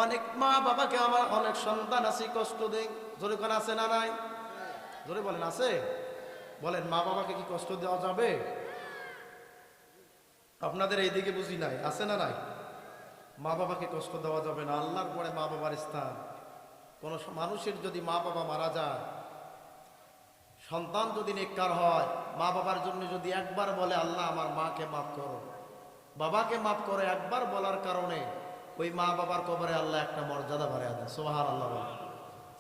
অনেক মা বাবাকে আমার অনেক সন্তান আছে কষ্ট দেয়, জোরে কোন আছে না নাই? জোরে বলেন আছে? বলেন মা বাবাকে কি কষ্ট দেওয়া যাবে? আপনাদের এইদিকে বুঝি নাই, আছে না নাই? মা বাবাকে কষ্ট দেওয়া যাবে না। আল্লাহর পরে মা বাবার স্থান। কোন মানুষের যদি মা বাবা মারা যায়, সন্তান যদি নেককার হয়, মা বাবার জন্য যদি একবার বলে আল্লাহ আমার মাকে মাফ করো, বাবাকে মাফ করে, একবার বলার কারণে ওই মা বাবার কবরে আল্লাহ একটা মর্যাদা বাড়ায় দেন। সুবহানাল্লাহ।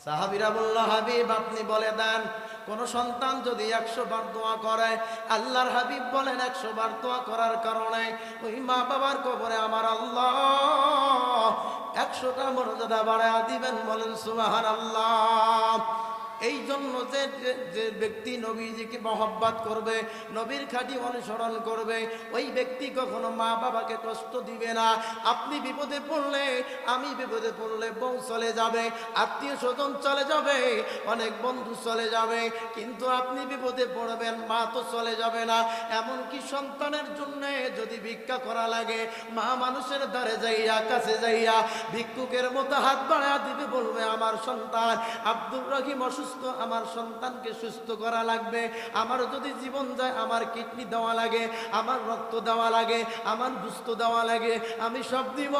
সাহাবীরা বলল, হাবিব আপনি বলে দেন, কোন সন্তান যদি 100 বার দোয়া করে, আল্লাহর হাবিব বলেন 100 বার দোয়া করার কারণে ওই মা বাবার কবরে আমার আল্লাহ 100টা মর্যাদা বাড়ায় দিবেন। বলেন সুবহানাল্লাহ। এই জন্য যে ব্যক্তি নবীজিকে মহব্বত করবে, নবীর খাঁটি অনুসরণ করবে, ওই ব্যক্তি কখনো মা বাবাকে কষ্ট দিবে না। আপনি বিপদে পড়লে, আমি বিপদে পড়লে, বউ চলে যাবে, আত্মীয় স্বজন চলে যাবে, অনেক বন্ধু চলে যাবে, কিন্তু আপনি বিপদে পড়বেন, মা তো চলে যাবে না। এমনকি সন্তানের জন্য যদি ভিক্ষা করা লাগে, মা মানুষের দ্বারে যাইয়া, কাছে যাইয়া ভিক্ষুকের মতো হাত বাড়ায় দিবে, বলবে আমার সন্তান আব্দুর রহিম অসুস্থ, আমার সন্তানকে সুস্থ করা লাগবে, আমার যদি জীবন যায় আমার কিডনি দেওয়া লাগে, আমার রক্ত দেওয়া লাগে, আমার গোশত দেওয়া লাগে, আমি সব দিব,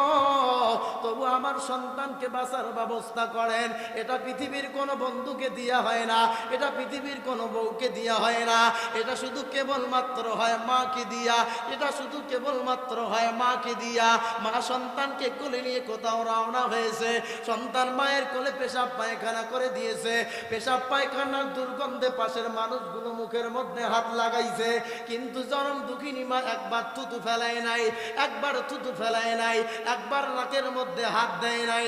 তবু আমার সন্তানকে বাঁচার ব্যবস্থা করেন। এটা পৃথিবীর কোনো বন্ধুকে দেয়া হয় না, এটা পৃথিবীর কোনো বউকে দেয়া হয় না, এটা শুধু কেবলমাত্র হয় মাকে দিয়া, এটা শুধু কেবলমাত্র হয় মাকে দিয়া। মা সন্তানকে কোলে নিয়ে কোথাও রওনা হয়েছে, সন্তান মায়ের কোলে পেশাব পায়খানা করে দিয়েছে, পেশাব পায়খানার দুর্গন্ধে পাশের মানুষগুলো মুখের মধ্যে হাত লাগাইছে, কিন্তু জনম দুঃখিনী মা একবার থুতু ফেলায় নাই, একবার থুতু ফেলায় নাই, একবার নাকের মধ্যে হাত দেয় নাই।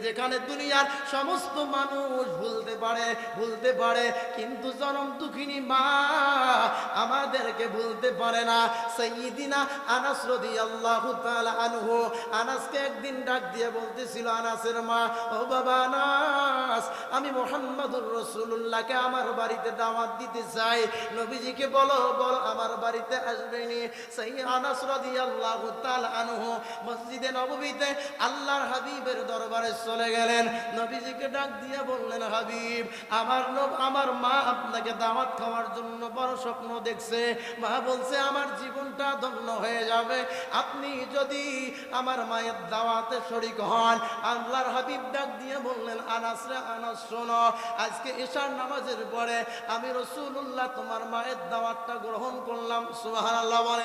যেখানে দুনিয়ার সমস্ত মানুষ ভুলতে পারে, কিন্তু জনম দুঃখিনী মা আমাদেরকে ভুলতে পারে না। সাইয়্যিদিনা আনাস রাদিয়াল্লাহু তাআলা আনহু, আনাসকে একদিন ডাক দিয়ে বলতেছিল, আনাসের মা, ও বাবা আনাস, আমি মুহাম্মদুর রাসূলুল্লাহকে আমার বাড়িতে দাওয়াত দিতে চাই, নবীজিকে বলো আমার বাড়িতে আসবেনি। সাইয়্যিদ আনাস রাদিয়াল্লাহু তাআলা আনহু মসজিদে নববীতে আল্লাহর হাবিবের দরবারে চলে গেলেন, নবীজিকে ডাক দিয়ে বললেন, হাবিব, আমার মা আপনাকে দাওয়াত খাওয়ার জন্য বড় স্বপ্ন দেখছে, মা বলছে আমার জীবনটা ধন্য হয়ে যাবে আপনি যদি আমার মায়ের দাওয়াতে শরীক হন। আল্লাহর হাবিব ডাক দিয়ে বললেন, আনাস রে আনাস, শোনো, আজকে ঈশার নামাজের পরে আমি রাসূলুল্লাহ তোমার মায়ের দাওয়াতটা গ্রহণ করলাম। সুবহানাল্লাহ বলে।